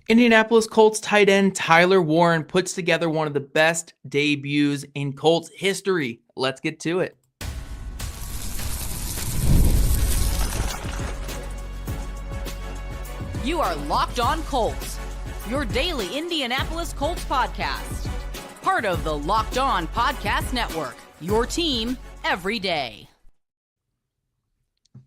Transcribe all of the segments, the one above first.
Indianapolis Colts tight end Tyler Warren puts together one of the best debuts in Colts history. Let's get to it. You are Locked On Colts, your daily Indianapolis Colts podcast. Part of the Locked On Podcast Network, your team every day.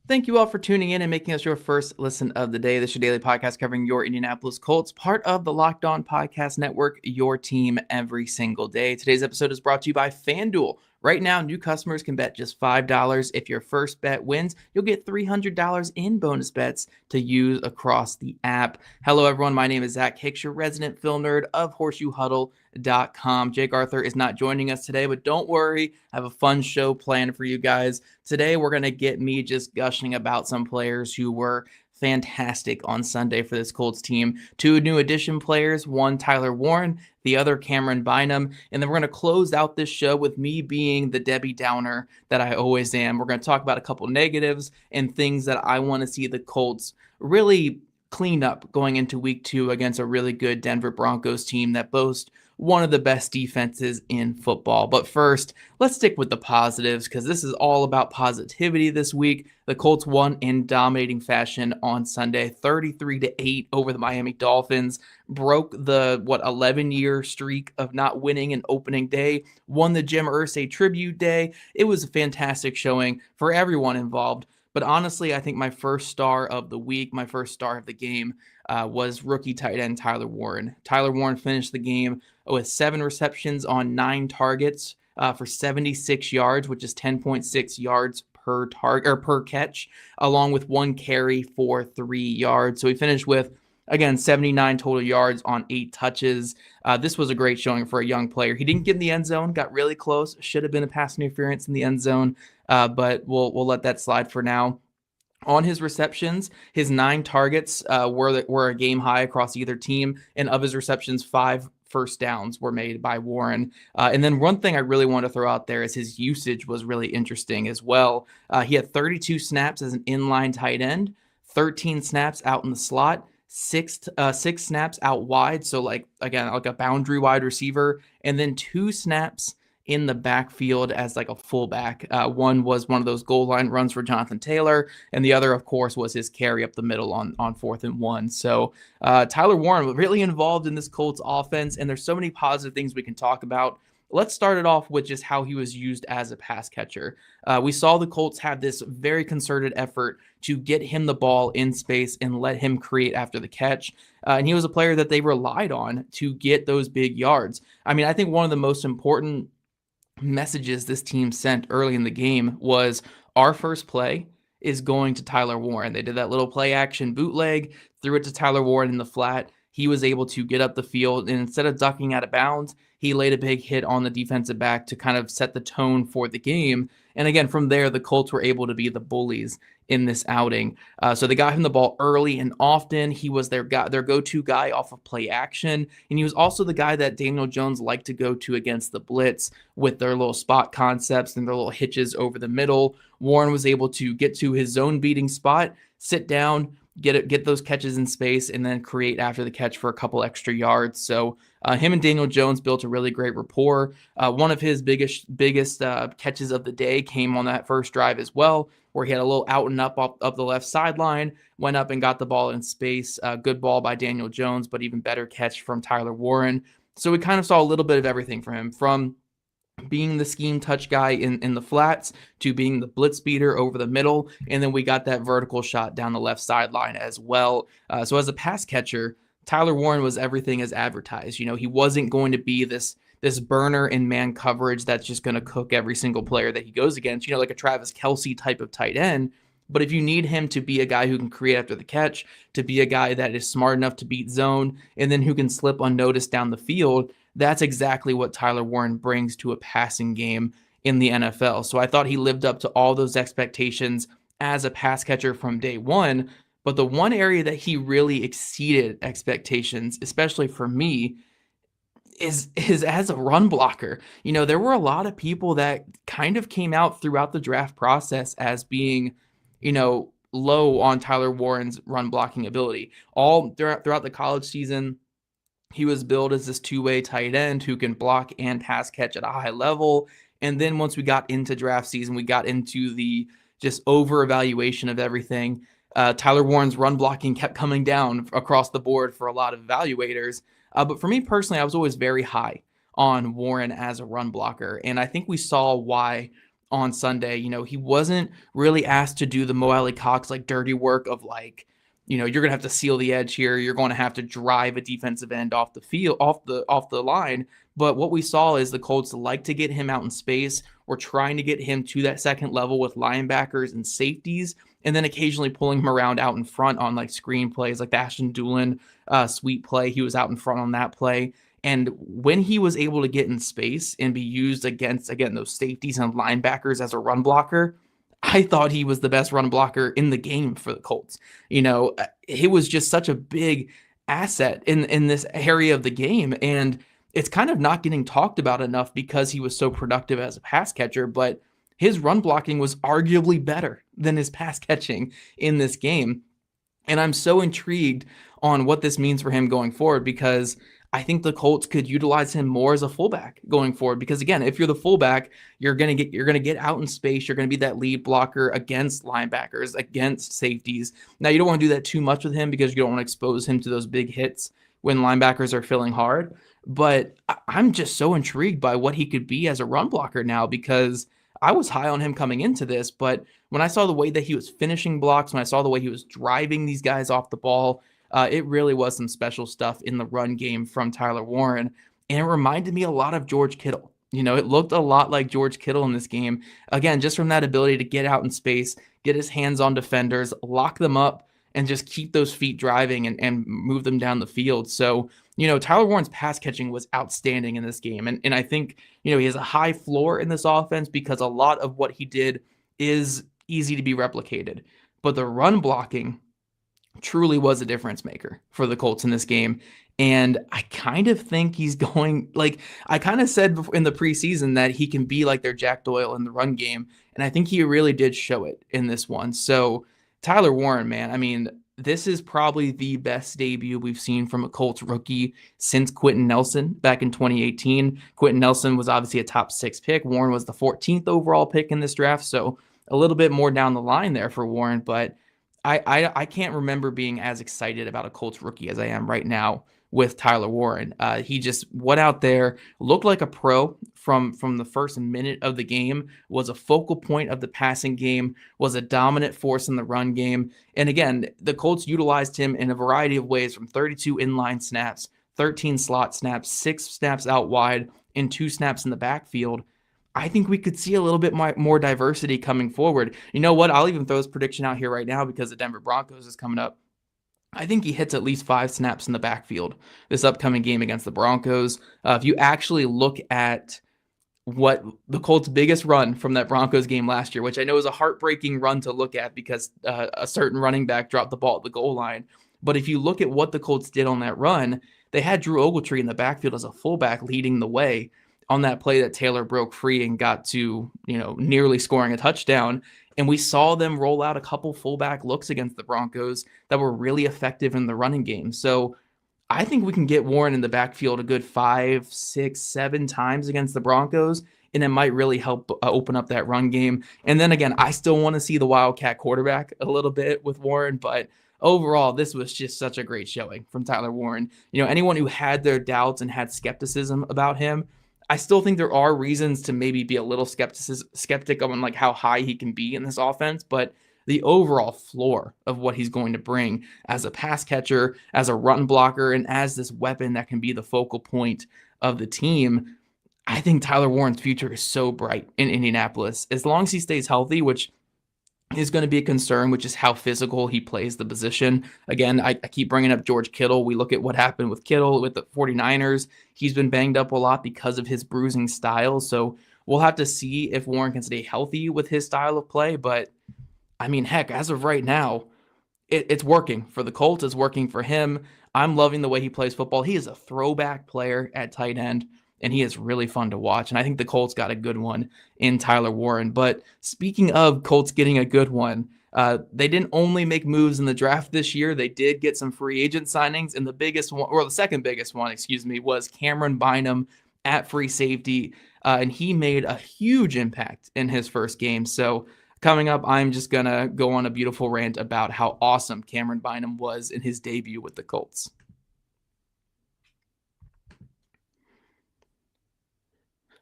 Thank you all for tuning in and making us your first listen of the day. This is your daily podcast covering your Indianapolis Colts, part of the Locked On Podcast Network, your team every single day. Today's episode is brought to you by FanDuel. Right now, new customers can bet just $5. If your first bet wins, you'll get $300 in bonus bets to use across the app. Hello, everyone. My name is Zach Hicks, your resident film nerd of HorseshoeHuddle.com. Jake Arthur is not joining us today, but don't worry. I have a fun show planned for you guys. Today, we're going to get me just gushing about some players who were fantastic on Sunday for this Colts team. Two new addition players, one Tyler Warren, the other Cam Bynum, and then we're going to close out this show with me being the Debbie Downer that I always am. We're going to talk about a couple negatives and things that I want to see the Colts really clean up going into week 2 against a really good Denver Broncos team that boasts one of the best defenses in football. But first, let's stick with the positives because this is all about positivity this week. The Colts won in dominating fashion on Sunday, 33-8 over the Miami Dolphins, broke the 11-year streak of not winning an opening day, won the Jim Irsay tribute day. It was a fantastic showing for everyone involved. But honestly, I think my first star of the week, my first star of the game was rookie tight end Tyler Warren. Tyler Warren finished the game with 7 receptions on 9 targets for 76 yards, which is 10.6 yards per target or per catch, along with 1 carry for 3 yards. So he finished with, again, 79 total yards on 8 touches. This was a great showing for a young player. He didn't get in the end zone, got really close, should have been a pass interference in the end zone, but we'll let that slide for now. On his receptions, his 9 targets were a game high across either team, and of his receptions, 5 first downs were made by Warren. And then one thing I really want to throw out there is his usage was really interesting as well. He had 32 snaps as an inline tight end, 13 snaps out in the slot, six snaps out wide, so like a boundary wide receiver, and then 2 snaps in the backfield as like a fullback. One was one of those goal line runs for Jonathan Taylor, and the other, of course, was his carry up the middle on 4th and 1. So Tyler Warren was really involved in this Colts offense, and there's so many positive things we can talk about. Let's start it off with just how he was used as a pass catcher. We saw the Colts have this very concerted effort to get him the ball in space and let him create after the catch. And he was a player that they relied on to get those big yards. I mean, I think one of the most important messages this team sent early in the game was our first play is going to Tyler Warren. They did that little play action bootleg, threw it to Tyler Warren in the flat. He was able to get up the field, and instead of ducking out of bounds, he laid a big hit on the defensive back to kind of set the tone for the game. And again, from there, the Colts were able to be the bullies in this outing. So they got him the ball early and often. He was their go-to guy off of play action. And he was also the guy that Daniel Jones liked to go to against the blitz with their little spot concepts and their little hitches over the middle. Warren was able to get to his zone beating spot, sit down, get those catches in space, and then create after the catch for a couple extra yards. So him and Daniel Jones built a really great rapport. One of his biggest catches of the day came on that first drive as well, where he had a little out and up the left sideline, went up and got the ball in space. Good ball by Daniel Jones, but even better catch from Tyler Warren. So we kind of saw a little bit of everything from him, from being the scheme touch guy in the flats to being the blitz beater over the middle. And then we got that vertical shot down the left sideline as well. So as a pass catcher, Tyler Warren was everything as advertised. You know, he wasn't going to be this burner in man coverage that's just going to cook every single player that he goes against, you know, like a Travis Kelce type of tight end. But if you need him to be a guy who can create after the catch, to be a guy that is smart enough to beat zone, and then who can slip unnoticed down the field, that's exactly what Tyler Warren brings to a passing game in the NFL. So I thought he lived up to all those expectations as a pass catcher from day one. But the one area that he really exceeded expectations, especially for me, is as a run blocker. You know, there were a lot of people that kind of came out throughout the draft process as being, you know, low on Tyler Warren's run blocking ability. All throughout the college season, he was billed as this two-way tight end who can block and pass catch at a high level. And then once we got into draft season, we got into the just over evaluation of everything. Tyler Warren's run blocking kept coming down across the board for a lot of evaluators. But for me personally, I was always very high on Warren as a run blocker. And I think we saw why on Sunday. He wasn't really asked to do the Mo Alley Cox like dirty work of like, you're going to have to seal the edge here. You're going to have to drive a defensive end off the field, off the line. But what we saw is the Colts like to get him out in space. We're trying to get him to that second level with linebackers and safeties, and then occasionally pulling him around out in front on like screen plays, like the Ashton Dulin sweep play. He was out in front on that play. And when he was able to get in space and be used against, again, those safeties and linebackers as a run blocker, I thought he was the best run blocker in the game for the Colts. He was just such a big asset in this area of the game. And it's kind of not getting talked about enough because he was so productive as a pass catcher, but his run blocking was arguably better than his pass catching in this game. And I'm so intrigued on what this means for him going forward, because I think the Colts could utilize him more as a fullback going forward. Because again, if you're the fullback, you're gonna get out in space. You're gonna be that lead blocker against linebackers, against safeties. Now you don't want to do that too much with him because you don't want to expose him to those big hits when linebackers are filling hard. But I'm just so intrigued by what he could be as a run blocker now, because I was high on him coming into this, but when I saw the way that he was finishing blocks, when I saw the way he was driving these guys off the ball, it really was some special stuff in the run game from Tyler Warren. And it reminded me a lot of George Kittle. It looked a lot like George Kittle in this game. Again, just from that ability to get out in space, get his hands on defenders, lock them up, and just keep those feet driving and move them down the field. So, Tyler Warren's pass catching was outstanding in this game. And I think, he has a high floor in this offense because a lot of what he did is easy to be replicated. But the run blocking truly was a difference maker for the Colts in this game. And I kind of think he's going, like, I kind of said in the preseason that he can be like their Jack Doyle in the run game. And I think he really did show it in this one. So Tyler Warren, man, I mean, this is probably the best debut we've seen from a Colts rookie since Quentin Nelson back in 2018. Quentin Nelson was obviously a top 6 pick. Warren was the 14th overall pick in this draft. So a little bit more down the line there for Warren, but I can't remember being as excited about a Colts rookie as I am right now with Tyler Warren. He just went out there, looked like a pro from the first minute of the game, was a focal point of the passing game, was a dominant force in the run game. And again, the Colts utilized him in a variety of ways, from 32 inline snaps, 13 slot snaps, 6 snaps out wide, and 2 snaps in the backfield. I think we could see a little bit more diversity coming forward. You know what? I'll even throw this prediction out here right now because the Denver Broncos is coming up. I think he hits at least 5 snaps in the backfield this upcoming game against the Broncos. If you actually look at what the Colts' biggest run from that Broncos game last year, which I know is a heartbreaking run to look at because a certain running back dropped the ball at the goal line. But if you look at what the Colts did on that run, they had Drew Ogletree in the backfield as a fullback leading the way on that play that Taylor broke free and got to, nearly scoring a touchdown. And we saw them roll out a couple fullback looks against the Broncos that were really effective in the running game. So I think we can get Warren in the backfield a good 5, 6, 7 times against the Broncos, and it might really help open up that run game. And then again, I still want to see the Wildcat quarterback a little bit with Warren, but overall, this was just such a great showing from Tyler Warren. Anyone who had their doubts and had skepticism about him, I still think there are reasons to maybe be a little skeptic on like how high he can be in this offense, but the overall floor of what he's going to bring as a pass catcher, as a run blocker, and as this weapon that can be the focal point of the team, I think Tyler Warren's future is so bright in Indianapolis. As long as he stays healthy, which is going to be a concern, which is how physical he plays the position. Again, I keep bringing up George Kittle. We look at what happened with Kittle with the 49ers. He's been banged up a lot because of his bruising style. So we'll have to see if Warren can stay healthy with his style of play. But I mean, heck, as of right now, it's working for the Colts. It's working for him. I'm loving the way he plays football. He is a throwback player at tight end, and he is really fun to watch. And I think the Colts got a good one in Tyler Warren. But speaking of Colts getting a good one, They didn't only make moves in the draft this year. They did get some free agent signings, and the biggest one, or the second biggest one, was Cam Bynum at free safety. And he made a huge impact in his first game. So coming up, I'm just going to go on a beautiful rant about how awesome Cam Bynum was in his debut with the Colts.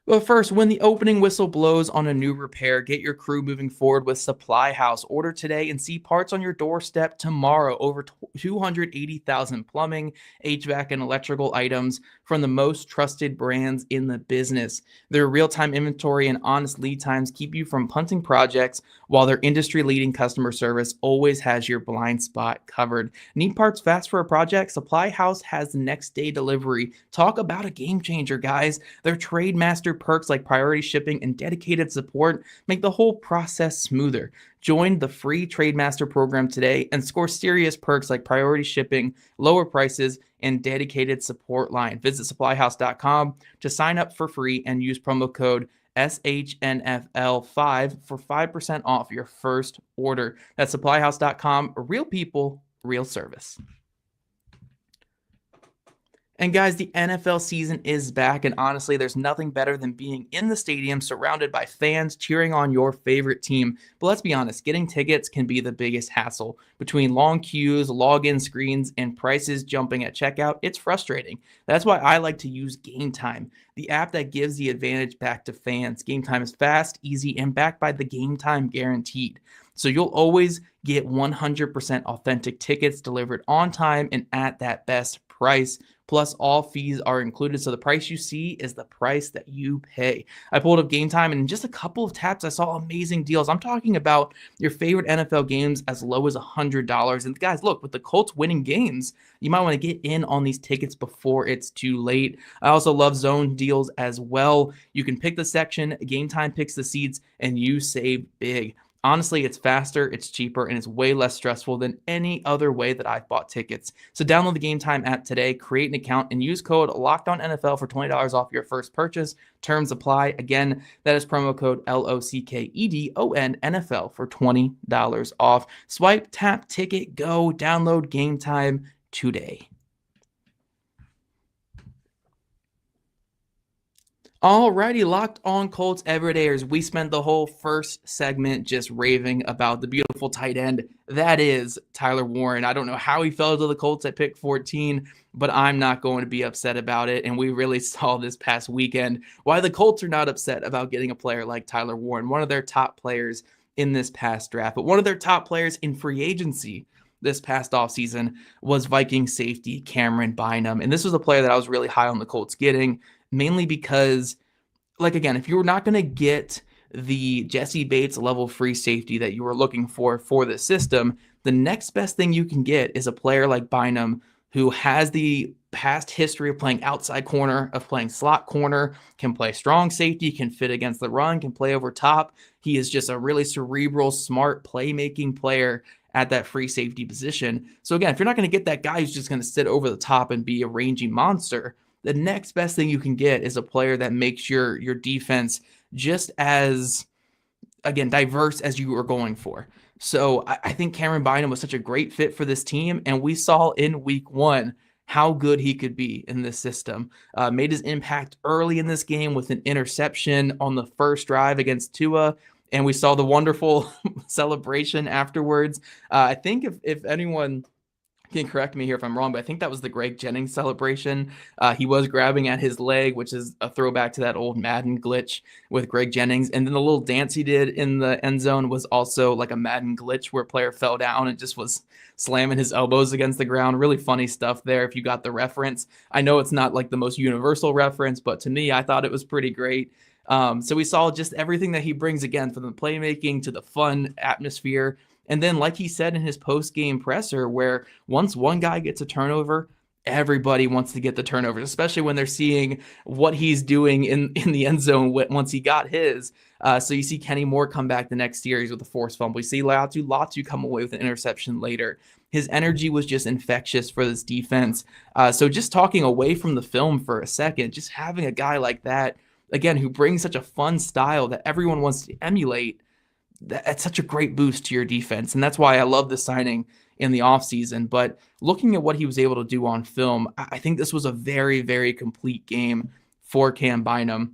But first, when the opening whistle blows on a new repair, get your crew moving forward with Supply House. Order today and see parts on your doorstep tomorrow. Over 280,000 plumbing, HVAC, and electrical items from the most trusted brands in the business. Their real-time inventory and honest lead times keep you from punting projects, while their industry-leading customer service always has your blind spot covered. Need parts fast for a project? Supply House has next-day delivery. Talk about a game changer, guys. Their Trade Master perks like priority shipping and dedicated support make the whole process smoother. Join the free Trade Master program today and score serious perks like priority shipping, lower prices, and dedicated support line. Visit supplyhouse.com to sign up for free and use promo code SHNFL5 for 5% off your first order. That's supplyhouse.com. Real people, real service. And guys, the NFL season is back, and honestly, there's nothing better than being in the stadium surrounded by fans cheering on your favorite team. But let's be honest, getting tickets can be the biggest hassle. Between long queues, login screens, and prices jumping at checkout, it's frustrating. That's why I like to use Game Time, the app that gives the advantage back to fans. Game Time is fast, easy, and backed by the Game Time guaranteed. So you'll always get 100% authentic tickets delivered on time and at that best price. Plus, all fees are included, so the price you see is the price that you pay. I pulled up Game Time, and in just a couple of taps, I saw amazing deals. I'm talking about your favorite NFL games as low as $100. And guys, look, with the Colts winning games, you might want to get in on these tickets before it's too late. I also love zone deals as well. You can pick the section, Game Time picks the seats, and you save big. Honestly, it's faster, it's cheaper, and it's way less stressful than any other way that I've bought tickets. So download the Game Time app today, create an account, and use code LOCKEDONNFL for $20 off your first purchase. Terms apply. Again, that is promo code LOCKEDONNFL for $20 off. Swipe, tap, ticket, go. Download Game Time today. Alrighty, Locked On Colts everydayers. We spent the whole first segment just raving about the beautiful tight end that is Tyler Warren. I don't know how he fell to the Colts at pick 14, but I'm not going to be upset about it. And we really saw this past weekend why the Colts are not upset about getting a player like Tyler Warren, one of their top players in this past draft, but one of their top players in free agency this past offseason was Viking safety Cam Bynum. And this was a player that I was really high on the Colts getting, mainly because, like, again, if you were not going to get the Jesse Bates level free safety that you were looking for this system, the next best thing you can get is a player like Bynum who has the past history of playing outside corner, of playing slot corner, can play strong safety, can fit against the run, can play over top. He is just a really cerebral, smart playmaking player at that free safety position. So again, if you're not going to get that guy who's just going to sit over the top and be a rangy monster, the next best thing you can get is a player that makes your defense just as, again, diverse as you were going for. So I think Cam Bynum was such a great fit for this team, and we saw in week one how good he could be in this system. Made his impact early in this game with an interception on the first drive against Tua, and we saw the wonderful celebration afterwards. I think if anyone can correct me here if I'm wrong, but I think that was the Greg Jennings celebration. He was grabbing at his leg, which is a throwback to that old Madden glitch with Greg Jennings. And then the little dance he did in the end zone was also like a Madden glitch where a player fell down and just was slamming his elbows against the ground. Really funny stuff there if you got the reference. I know it's not like the most universal reference, but to me, I thought it was pretty great. So we saw just everything that he brings, again, from the playmaking to the fun atmosphere. And then, like he said in his post-game presser, where once one guy gets a turnover, everybody wants to get the turnovers, especially when they're seeing what he's doing in the end zone once he got his. So you see Kenny Moore come back the next series with a forced fumble. You see Laiatu Latu come away with an interception later. His energy was just infectious for this defense. So just talking away from the film for a second, just having a guy like that, again, who brings such a fun style that everyone wants to emulate, that's such a great boost to your defense. And that's why I love the signing in the offseason. But looking at what he was able to do on film, I think this was a very, very complete game for Cam Bynum.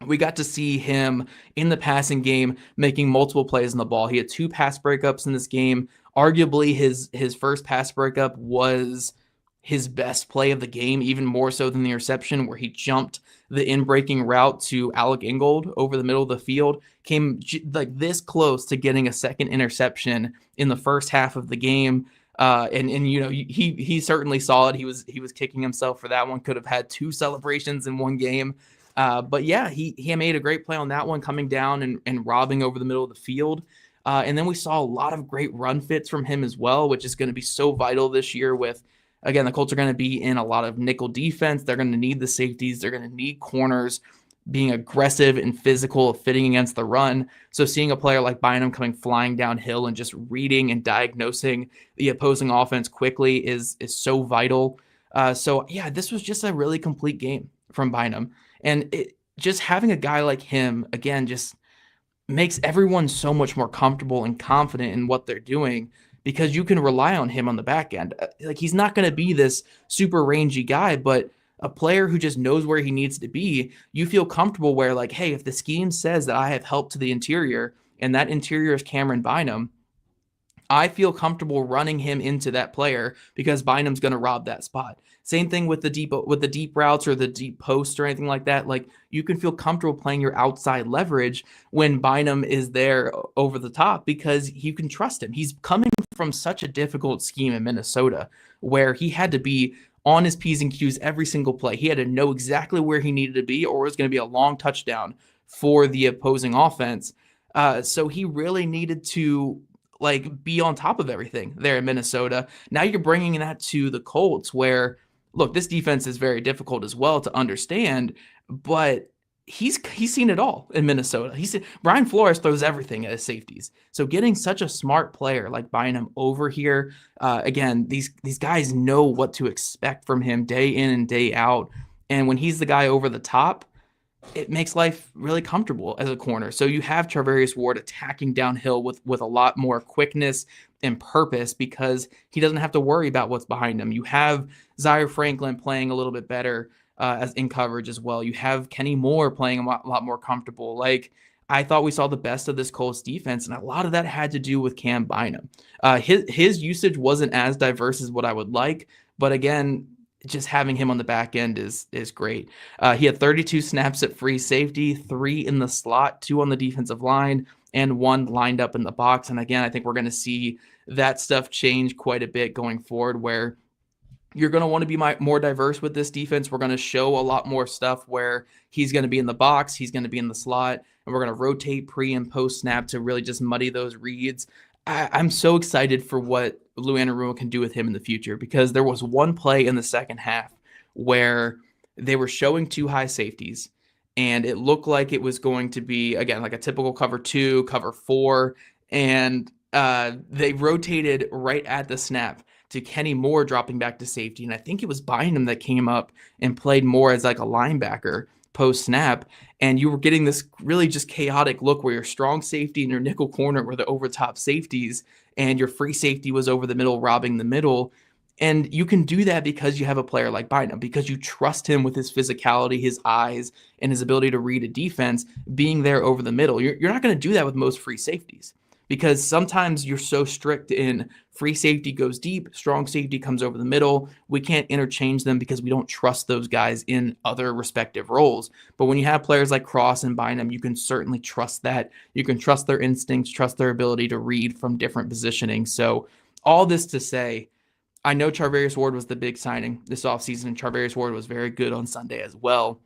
We got to see him in the passing game making multiple plays on the ball. He had 2 pass breakups in this game. Arguably, his first pass breakup was his best play of the game, even more so than the interception where he jumped the in-breaking route to Alec Ingold over the middle of the field, came like this close to getting a second interception in the first half of the game. And you know, he certainly saw it. He was kicking himself for that one. Could have had 2 celebrations in one game. But yeah, he made a great play on that one, coming down and robbing over the middle of the field. And then we saw a lot of great run fits from him as well, which is going to be so vital this year with, again, the Colts are going to be in a lot of nickel defense. They're going to need the safeties. They're going to need corners being aggressive and physical, fitting against the run. So seeing a player like Bynum coming flying downhill and just reading and diagnosing the opposing offense quickly is so vital. So yeah, this was just a really complete game from Bynum. And just having a guy like him, again, just makes everyone so much more comfortable and confident in what they're doing because you can rely on him on the back end. Like, he's not going to be this super rangy guy, but a player who just knows where he needs to be. You feel comfortable where, like, hey, if the scheme says that I have help to the interior and that interior is Cameron Bynum, I feel comfortable running him into that player because Bynum's going to rob that spot. Same thing with the deep routes or the deep posts or anything like that. Like, you can feel comfortable playing your outside leverage when Bynum is there over the top because you can trust him. He's coming from such a difficult scheme in Minnesota where he had to be on his P's and Q's every single play. He had to know exactly where he needed to be or it was going to be a long touchdown for the opposing offense. So he really needed to be on top of everything there in Minnesota. Now you're bringing that to the Colts where, look, this defense is very difficult as well to understand, but he's seen it all in Minnesota. Brian Flores throws everything at his safeties. So getting such a smart player like Bynum over here, again, these guys know what to expect from him day in and day out. And when he's the guy over the top, it makes life really comfortable as a corner. So you have Charvarius Ward attacking downhill with a lot more quickness and purpose because he doesn't have to worry about what's behind him. You have Zaire Franklin playing a little bit better as in coverage as well. You have Kenny Moore playing a lot more comfortable. Like, I thought we saw the best of this Colts defense, and a lot of that had to do with Cam Bynum. His usage wasn't as diverse as what I would like, but again, just having him on the back end is great. He had 32 snaps at free safety, 3 in the slot, 2 on the defensive line, and 1 lined up in the box. And again, I think we're going to see that stuff change quite a bit going forward where you're going to want to be more diverse with this defense. We're going to show a lot more stuff where he's going to be in the box, he's going to be in the slot, and we're going to rotate pre and post snap to really just muddy those reads. I'm so excited for what Lou Anarumo can do with him in the future because there was one play in the second half where they were showing 2 high safeties and it looked like it was going to be, again, like a typical cover 2, cover 4, and they rotated right at the snap to Kenny Moore dropping back to safety. And I think it was Bynum that came up and played more as like a linebacker post snap. And you were getting this really just chaotic look where your strong safety and your nickel corner were the over top safeties and your free safety was over the middle, robbing the middle. And you can do that because you have a player like Bynum, because you trust him with his physicality, his eyes, and his ability to read a defense being there over the middle. You're not going to do that with most free safeties because sometimes you're so strict in free safety goes deep, strong safety comes over the middle. We can't interchange them because we don't trust those guys in other respective roles. But when you have players like Cross and Bynum, you can certainly trust that. You can trust their instincts, trust their ability to read from different positioning. So all this to say, I know Charvarius Ward was the big signing this offseason, and Charvarius Ward was very good on Sunday as well.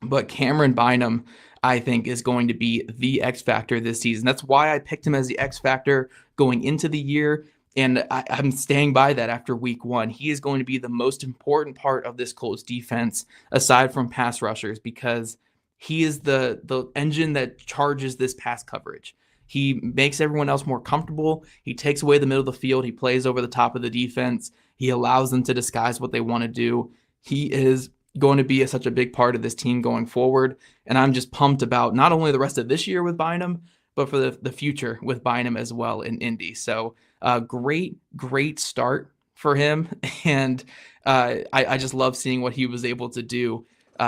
But Cameron Bynum, I think, is going to be the X factor this season. That's why I picked him as the X factor going into the year, and I'm staying by that after week 1. He is going to be the most important part of this Colts defense, aside from pass rushers, because he is the engine that charges this pass coverage. He makes everyone else more comfortable. He takes away the middle of the field. He plays over the top of the defense. He allows them to disguise what they want to do. He is going to be such a big part of this team going forward. And I'm just pumped about not only the rest of this year with Bynum, but for the future with Bynum as well in Indy. So great start for him. And I just love seeing what he was able to do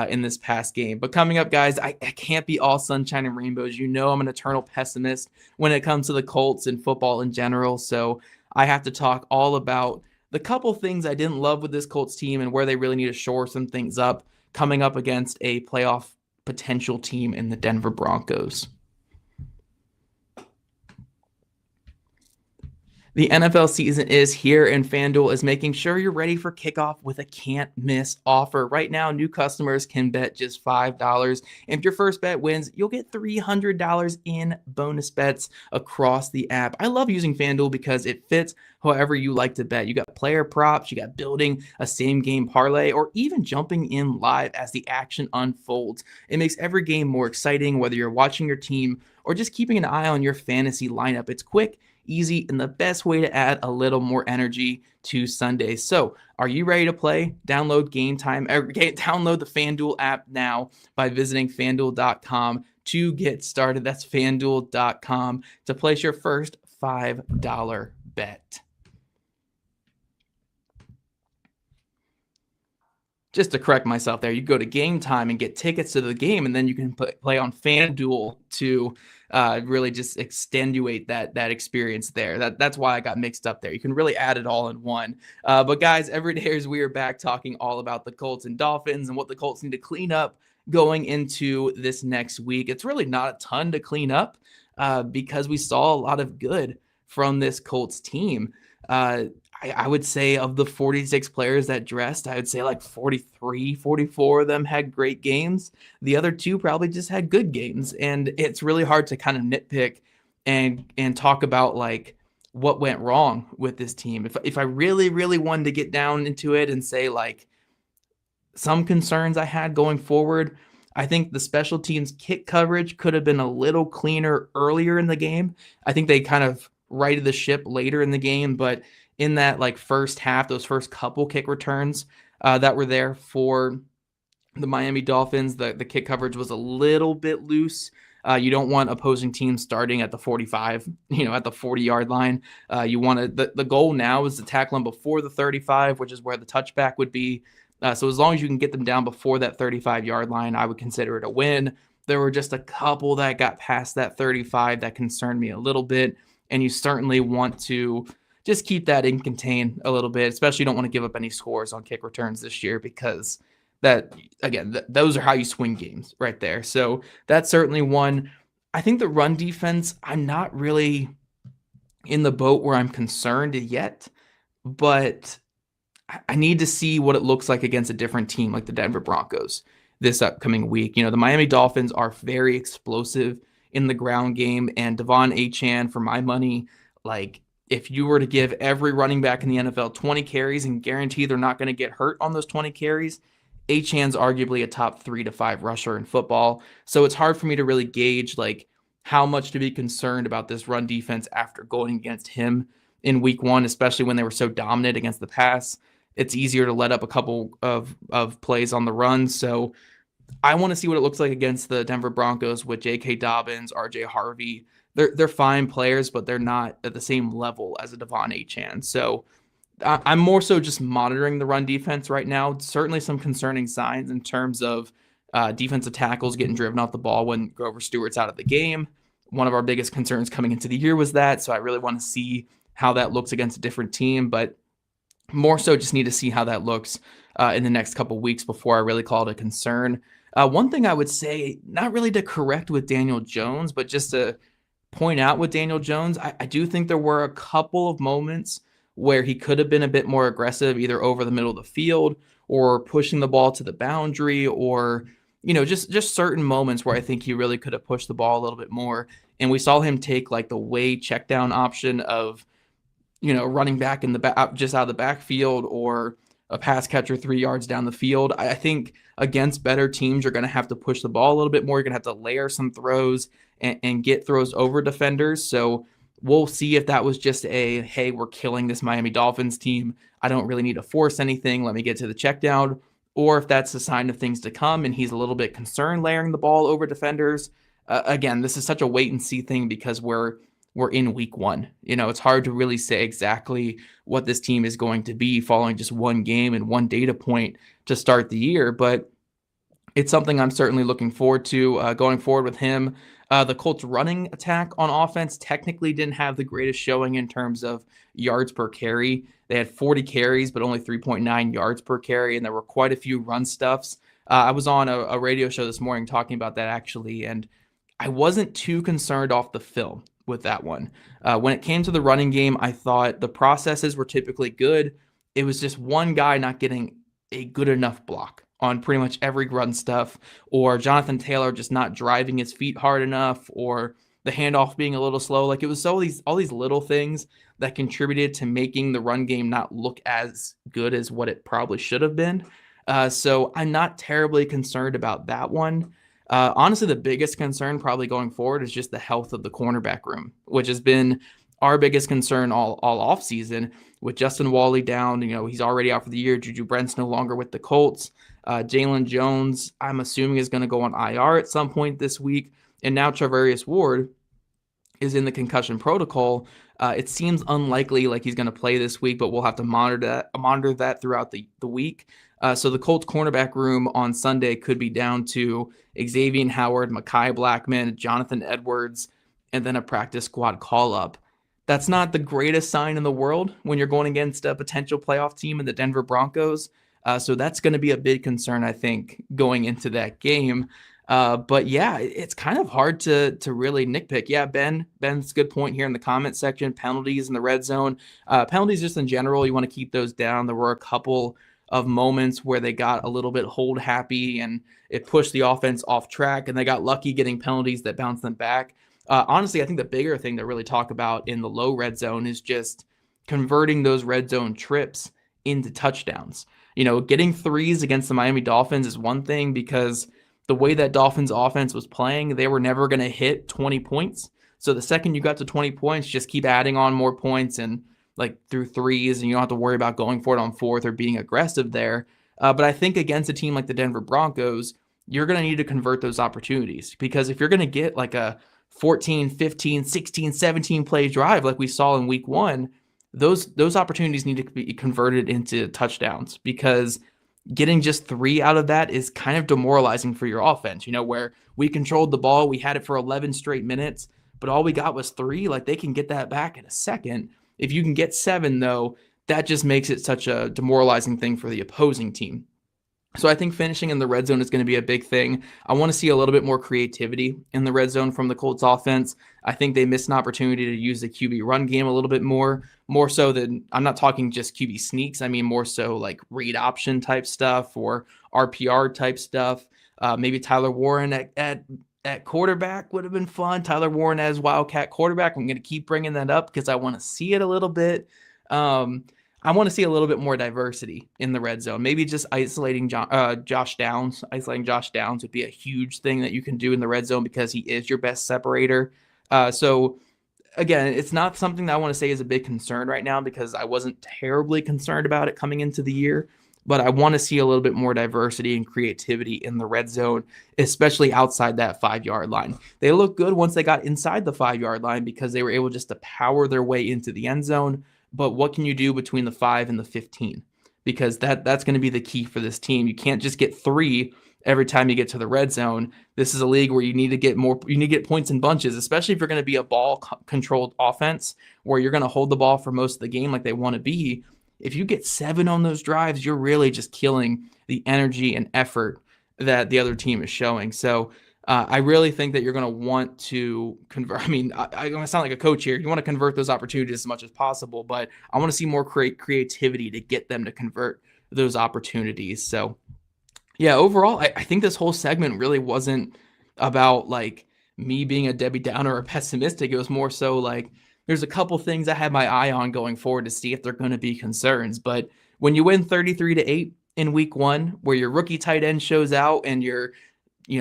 in this past game. But coming up, guys, I can't be all sunshine and rainbows. You know I'm an eternal pessimist when it comes to the Colts and football in general. So I have to talk all about the couple things I didn't love with this Colts team and where they really need to shore some things up coming up against a playoff potential team in the Denver Broncos. The NFL season is here, and FanDuel is making sure you're ready for kickoff with a can't-miss offer. Right now, new customers can bet just $5. And if your first bet wins, you'll get $300 in bonus bets across the app. I love using FanDuel because it fits however you like to bet. You got player props, you got building a same-game parlay, or even jumping in live as the action unfolds. It makes every game more exciting, whether you're watching your team or just keeping an eye on your fantasy lineup. It's quick, easy, and the best way to add a little more energy to Sundays. So are you ready to play? Download download the FanDuel app now by visiting FanDuel.com to get started. That's FanDuel.com to place your first $5 bet. Just to correct myself there, you go to Game Time and get tickets to the game, and then you can play on FanDuel to really just extenuate that experience there. That's why I got mixed up there. You can really add it all in one. But guys, every day as we are back talking all about the Colts and Dolphins and what the Colts need to clean up going into this next week. It's really not a ton to clean up because we saw a lot of good from this Colts team. I would say of the 46 players that dressed, I would say like 43, 44 of them had great games. The other two probably just had good games. And it's really hard to kind of nitpick and talk about like what went wrong with this team. If I really, really wanted to get down into it and say like some concerns I had going forward, I think the special teams kick coverage could have been a little cleaner earlier in the game. I think they kind of righted the ship later in the game, but in that like first half, those first couple kick returns that were there for the Miami Dolphins, the kick coverage was a little bit loose. You don't want opposing teams starting at the 45, at the 40-yard line. You want to the goal now is to tackle them before the 35, which is where the touchback would be. So as long as you can get them down before that 35-yard line, I would consider it a win. There were just a couple that got past that 35 that concerned me a little bit, and you certainly want to just keep that in contain a little bit, especially you don't want to give up any scores on kick returns this year because those are how you swing games right there. So that's certainly one. I think the run defense, I'm not really in the boat where I'm concerned yet, but I need to see what it looks like against a different team like the Denver Broncos this upcoming week. The Miami Dolphins are very explosive in the ground game, and Devon Achane, for my money, like, if you were to give every running back in the NFL 20 carries and guarantee they're not going to get hurt on those 20 carries, Achane's arguably a top 3 to 5 rusher in football. So it's hard for me to really gauge like how much to be concerned about this run defense after going against him in week 1, especially when they were so dominant against the pass. It's easier to let up a couple of plays on the run. So I want to see what it looks like against the Denver Broncos with J.K. Dobbins, R.J. Harvey. They're fine players, but they're not at the same level as a Devon Achane. So I'm more so just monitoring the run defense right now. Certainly some concerning signs in terms of defensive tackles getting driven off the ball when Grover Stewart's out of the game. One of our biggest concerns coming into the year was that. So I really want to see how that looks against a different team, but more so just need to see how that looks in the next couple of weeks before I really call it a concern. One thing I would say, not really to correct with Daniel Jones, but just to point out with Daniel Jones, I do think there were a couple of moments where he could have been a bit more aggressive, either over the middle of the field or pushing the ball to the boundary, or just certain moments where I think he really could have pushed the ball a little bit more. And we saw him take like the way check down option of running back in the back, just out of the backfield, or a pass catcher 3 yards down the field. I think against better teams, you're going to have to push the ball a little bit more. You're going to have to layer some throws and get throws over defenders. So we'll see if that was just hey, we're killing this Miami Dolphins team. I don't really need to force anything. Let me get to the check down. Or if that's a sign of things to come and he's a little bit concerned layering the ball over defenders. again, this is such a wait and see thing because we're in week one. It's hard to really say exactly what this team is going to be following just one game and one data point to start the year, but it's something I'm certainly looking forward to going forward with him. The Colts running attack on offense technically didn't have the greatest showing in terms of yards per carry. They had 40 carries, but only 3.9 yards per carry, and there were quite a few run stuffs. I was on a radio show this morning talking about that actually, and I wasn't too concerned off the film with that one. When it came to the running game, I thought the processes were typically good. It was just one guy not getting a good enough block on pretty much every run stuff, or Jonathan Taylor just not driving his feet hard enough, or the handoff being a little slow. Like, it was all these little things that contributed to making the run game not look as good as what it probably should have been. So I'm not terribly concerned about that one. Honestly, the biggest concern probably going forward is just the health of the cornerback room, which has been our biggest concern all offseason. With Justin Wally down, he's already out for the year. Juju Brent's no longer with the Colts. Jalen Jones, I'm assuming, is going to go on IR at some point this week. And now Charvarius Ward is in the concussion protocol. It seems unlikely like he's going to play this week, but we'll have to monitor that throughout the week. So the Colts cornerback room on Sunday could be down to Xavier Howard, Mekhi Blackman, Jonathan Edwards, and then a practice squad call-up. That's not the greatest sign in the world when you're going against a potential playoff team in the Denver Broncos. So that's going to be a big concern, I think, going into that game. But yeah, it's kind of hard to really nitpick. Yeah, Ben's good point here in the comment section. Penalties in the red zone. Penalties just in general, you want to keep those down. There were a couple of moments where they got a little bit hold happy and it pushed the offense off track, and they got lucky getting penalties that bounced them back. Honestly, I think the bigger thing to really talk about in the low red zone is just converting those red zone trips into touchdowns. Getting threes against the Miami Dolphins is one thing, because the way that Dolphins offense was playing, they were never going to hit 20 points. So the second you got to 20 points, just keep adding on more points and through threes, and you don't have to worry about going for it on fourth or being aggressive there. But I think against a team like the Denver Broncos, you're going to need to convert those opportunities, because if you're going to get like a 14, 15, 16, 17 play drive like we saw in week one, those opportunities need to be converted into touchdowns, because getting just 3 out of that is kind of demoralizing for your offense, where we controlled the ball, we had it for 11 straight minutes, but all we got was 3. Like, they can get that back in a second. If you can get 7, though, that just makes it such a demoralizing thing for the opposing team. So I think finishing in the red zone is going to be a big thing. I want to see a little bit more creativity in the red zone from the Colts offense. I think they missed an opportunity to use the QB run game a little bit more so than, I'm not talking just QB sneaks. I mean, more so like read option type stuff or RPR type stuff. Maybe Tyler Warren at quarterback would have been fun. Tyler Warren as Wildcat quarterback. I'm going to keep bringing that up because I want to see it a little bit. I want to see a little bit more diversity in the red zone. Maybe just isolating Josh Downs. Isolating Josh Downs would be a huge thing that you can do in the red zone, because he is your best separator. So again, it's not something that I want to say is a big concern right now, because I wasn't terribly concerned about it coming into the year. But I want to see a little bit more diversity and creativity in the red zone, especially outside that 5-yard line. They looked good once they got inside the 5-yard line, because they were able just to power their way into the end zone. But what can you do between the 5 and the 15? Because that's going to be the key for this team. You can't just get 3 every time you get to the red zone. This is a league where you need to get more. You need to get points in bunches, especially if you're going to be a ball-controlled offense where you're going to hold the ball for most of the game like they want to be. If you get 7 on those drives, you're really just killing the energy and effort that the other team is showing. So I really think that you're going to want to convert. I mean, I'm going to sound like a coach here. You want to convert those opportunities as much as possible, but I want to see more creativity to get them to convert those opportunities. So yeah, overall, I think this whole segment really wasn't about like me being a Debbie Downer or pessimistic. It was more so like, there's a couple things I had my eye on going forward to see if they're going to be concerns. But when you win 33-8 in week one, where your rookie tight end shows out and your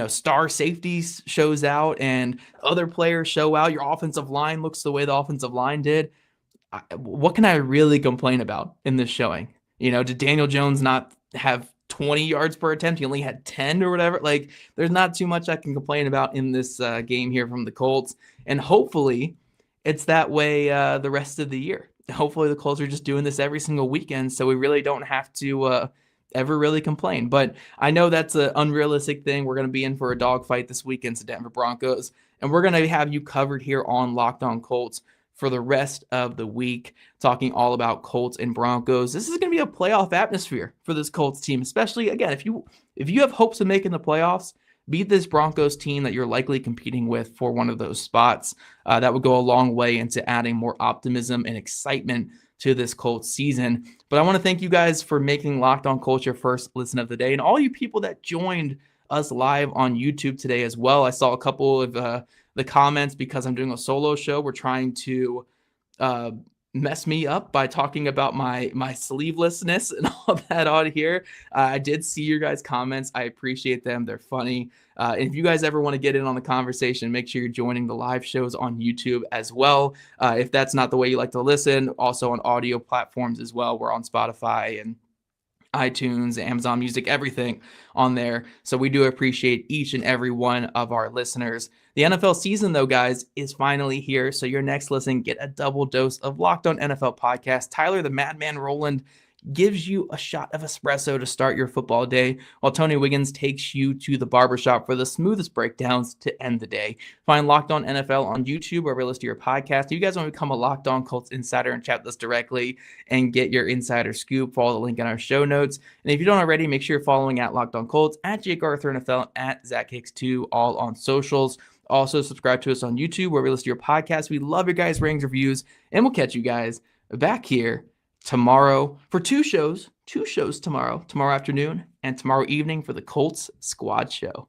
star safeties shows out and other players show out, your offensive line looks the way the offensive line did, what can I really complain about in this showing? Did Daniel Jones not have 20 yards per attempt. He only had 10 or whatever. Like, there's not too much I can complain about in this game here from the Colts. And hopefully it's that way the rest of the year. Hopefully the Colts are just doing this every single weekend, so we really don't have to ever really complain. But I know that's an unrealistic thing. We're going to be in for a dogfight this weekend to Denver Broncos, and we're going to have you covered here on Locked On Colts for the rest of the week, talking all about Colts and Broncos. This is going to be a playoff atmosphere for this Colts team, especially, again, if you have hopes of making the playoffs, beat this Broncos team that you're likely competing with for one of those spots. That would go a long way into adding more optimism and excitement to this Colts season. But I want to thank you guys for making Locked On Colts your first listen of the day, and all you people that joined us live on YouTube today as well. I saw a couple of the comments because I'm doing a solo show. We're trying to mess me up by talking about my sleevelessness and all that on here. I did see your guys' comments. I appreciate them. They're funny. And if you guys ever want to get in on the conversation, make sure you're joining the live shows on YouTube as well. If that's not the way you like to listen, also on audio platforms as well. We're on Spotify and iTunes, Amazon Music, everything on there. So we do appreciate each and every one of our listeners. The NFL season, though, guys, is finally here. So your next listen, get a double dose of Locked On NFL podcast. Tyler, the Madman Rowland, gives you a shot of espresso to start your football day, while Tony Wiggins takes you to the barbershop for the smoothest breakdowns to end the day. Find Locked On NFL on YouTube or listen to your podcast. If you guys want to become a Locked On Colts insider and chat with us directly and get your insider scoop, follow the link in our show notes. And if you don't already, make sure you're following at Locked On Colts, at Jake Arthur NFL, at Zach Hicks 2, all on socials. Also, subscribe to us on YouTube where we listen to your podcast. We love your guys' ratings, reviews, and we'll catch you guys back here tomorrow for two shows tomorrow afternoon and tomorrow evening for the Colts Squad Show.